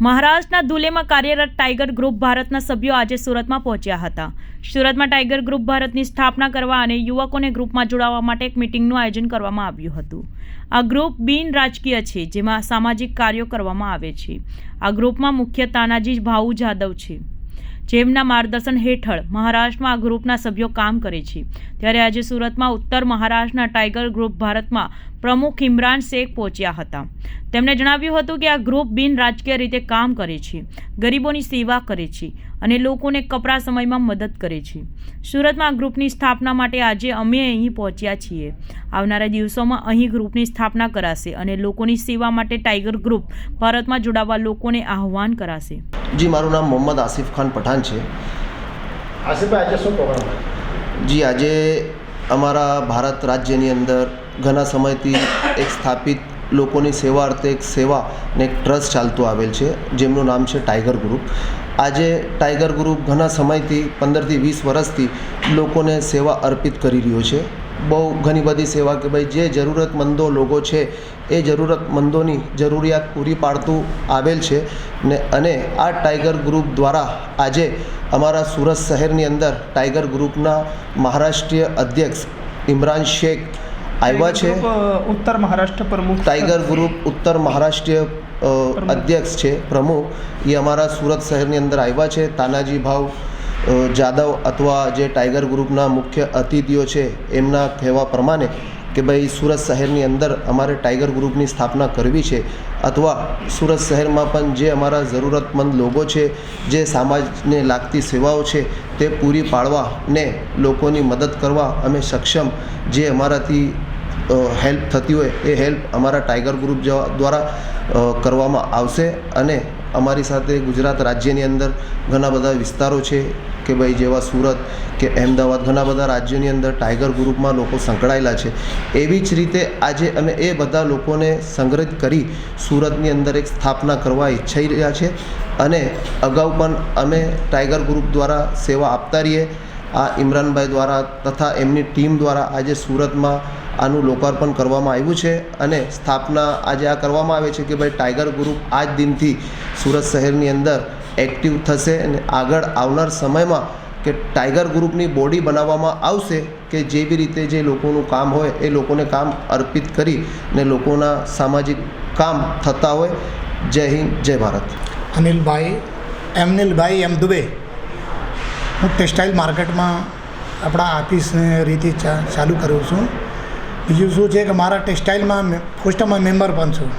મહારાષ્ટ્રના ધુલેમાં કાર્યરત tiger group ભારતના સભ્યો આજે સુરતમાં પહોંચ્યા હતા. સુરતમાં ટાઈગર ગ્રુપ ભારતની સ્થાપના કરવા અને યુવકોને ગ્રુપમાં જોડાવા માટે એક મિટિંગનું આયોજન કરવામાં આવ્યું હતું. આ ગ્રુપ બિન રાજકીય છે, જેમાં સામાજિક કાર્યો કરવામાં આવે છે. આ ગ્રુપમાં મુખ્ય તાનાજી ભાઉ જાદવ છે, જેમના માર્ગદર્શન હેઠળ મહારાષ્ટ્રમાં આ ગ્રુપના સભ્યો કામ કરે છે. ત્યારે આજે સુરતમાં ઉત્તર મહારાષ્ટ્રના ટાઈગર ગ્રુપ ભારતમાં પ્રમુખ ઇમરાન શેખ પહોંચ્યા હતા. તેમણે જણાવ્યું હતું કે આ ગ્રુપ બિન રાજકીય રીતે કામ કરે છે, ગરીબોની સેવા કરે છે અને લોકોને કપરા સમયમાં મદદ કરે છે. સુરતમાં આ ગ્રુપની સ્થાપના માટે આજે અમે અહીં પહોંચ્યા છીએ. આવનારા દિવસોમાં અહીં ગ્રુપની સ્થાપના કરાશે અને લોકોની સેવા માટે ટાઈગર ગ્રુપ ભારતમાં જોડાવા લોકોને આહવાન કરાશે. જી, મારું નામ મોહમ્મદ આસિફ ખાન પઠાણ છે. આસિફભાઈ, આજે શું પ્રોગ્રામ? જી, આજે અમારા ભારત રાજ્યની અંદર ઘણા સમયથી એક સ્થાપિત લોકોની સેવા અર્થે એક સેવા ને એક ટ્રસ્ટ ચાલતું આવેલ છે, જેમનું નામ છે ટાઈગર ગ્રુપ. આજે ટાઈગર ગ્રુપ ઘણા સમયથી 15 થી 20 વર્ષથી લોકોને સેવા અર્પિત કરી રહ્યો છે. બહુ ઘણી બધી સેવા કે ભાઈ જે જરૂરતમંદો લોકો છે એ જરૂરતમંદોની જરૂરિયાત પૂરી પાડતું આવેલ છે ને. અને આ ટાઈગર ગ્રુપ દ્વારા આજે અમારા સુરત શહેરની અંદર ટાઈગર ગ્રુપના મહારાષ્ટ્રીય અધ્યક્ષ ઇમરાન શેખ આવ્યા છે. ઉત્તર મહારાષ્ટ્ર પ્રમુખ ટાઈગર ગ્રુપ ઉત્તર મહારાષ્ટ્રીય અધ્યક્ષ છે, પ્રમુખ. એ અમારા સુરત શહેરની અંદર આવ્યા છે. તાનાજી ભાવ જાદવ અથવા જે ટાઈગર ગ્રુપના મુખ્ય અતિથિઓ છે એમના કહેવા પ્રમાણે કે ભાઈ સુરત શહેરની અંદર અમારે ટાઈગર ગ્રુપની સ્થાપના કરવી છે, અથવા સુરત શહેરમાં પણ જે અમારા જરૂરતમંદ લોકો છે, જે સમાજને લાગતી સેવાઓ છે તે પૂરી પાડવા ને લોકોની મદદ કરવા અમે સક્ષમ. જે અમારાથી હેલ્પ થતી હોય એ હેલ્પ અમારા ટાઈગર ગ્રુપ દ્વારા કરવામાં આવશે. અને અમારી સાથે ગુજરાત રાજ્યની અંદર ઘણા બધા વિસ્તારો છે કે ભાઈ જેવા સુરત કે અહેમદાબાદ, ઘણા બધા રાજ્યોની અંદર ટાઈગર ગ્રુપમાં લોકો સંકળાયેલા છે. એવી જ રીતે આજે અમે એ બધા લોકોને સંગ્રહિત કરી સુરતની અંદર એક સ્થાપના કરવા ઈચ્છાઈ રહ્યા છે. અને અગાઉ પણ અમે ટાઈગર ગ્રુપ દ્વારા સેવા આપતા રહીએ. આ ઇમરાનભાઈ દ્વારા તથા એમની ટીમ દ્વારા આજે સુરતમાં આનું લોકાર્પણ કરવામાં આવ્યું છે અને સ્થાપના આજે આ કરવામાં આવે છે કે ભાઈ ટાઈગર ગ્રુપ આજ દિનથી સુરત શહેરની અંદર એક્ટિવ થશે અને આગળ આવનાર સમયમાં કે ટાઈગર ગ્રુપની બોડી બનાવવામાં આવશે કે જેવી રીતે જે લોકોનું કામ હોય એ લોકોને કામ અર્પિત કરી ને લોકોના સામાજિક કામ થતા હોય. જય હિન્દ, જય ભારત. અનિલભાઈ એમ દુબે. હું ટેક્સટાઇલ માર્કેટમાં આપણા ઓફિસને રીતે ચાલુ કરું છું. બીજું શું છે કે મારા ટેક્સટાઇલમાં ફોસ્ટમાં મેમ્બર પણ છું.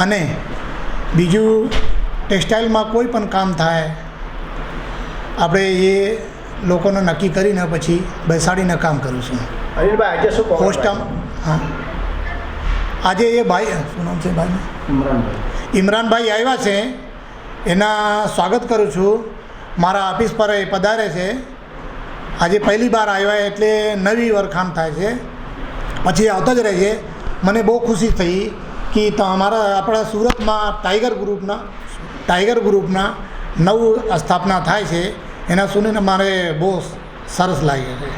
અને બીજું ટેક્સટાઇલમાં કોઈ પણ કામ થાય આપણે એ લોકોને નક્કી કરીને પછી બેસાડીને કામ કરું છું. અનિલભાઈ, આજે શું ફોસ્ટમ હા આજે એ ભાઈ શું નામ છે ભાઈ? ઇમરાનભાઈ આવ્યા છે, એના સ્વાગત કરું છું. મારા ઓફિસ પર એ પધારે છે. આજે પહેલી વાર આવ્યા એટલે નવી વરખાણ થાય છે, પછી આવતા જ રહે છે. મને બહુ ખુશી થઈ કે આપણા સુરતમાં ટાઈગર ગ્રુપના નવું સ્થાપના થાય છે. એના સુનીને મારે બહુ સરસ લાગે છે,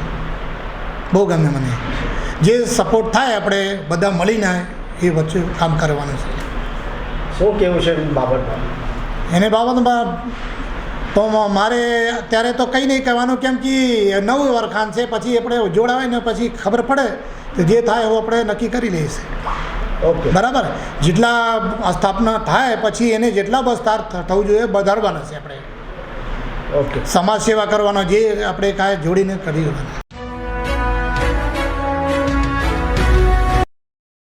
બહુ ગમે મને. જે સપોર્ટ થાય આપણે બધા મળીને એ વચ્ચે કામ કરવાનું છે. શું કહેવું છે બાબતમાં? એને બાબતમાં તો મારે અત્યારે તો કંઈ નહીં કહેવાનું, કેમ કે નવું વરખાણ છે. પછી આપણે જોડાવે ને પછી ખબર પડે તો જે થાય એવું આપણે નક્કી કરી લઈશું. ઓકે, બરાબર. જેટલા સ્થાપના થાય પછી એને જેટલા વિસ્તાર થવું જોઈએ વધારવાના છે આપણે. ઓકે, સમાજ સેવા કરવાનો જે આપણે કાંઈ જોડીને કરી દેવાના.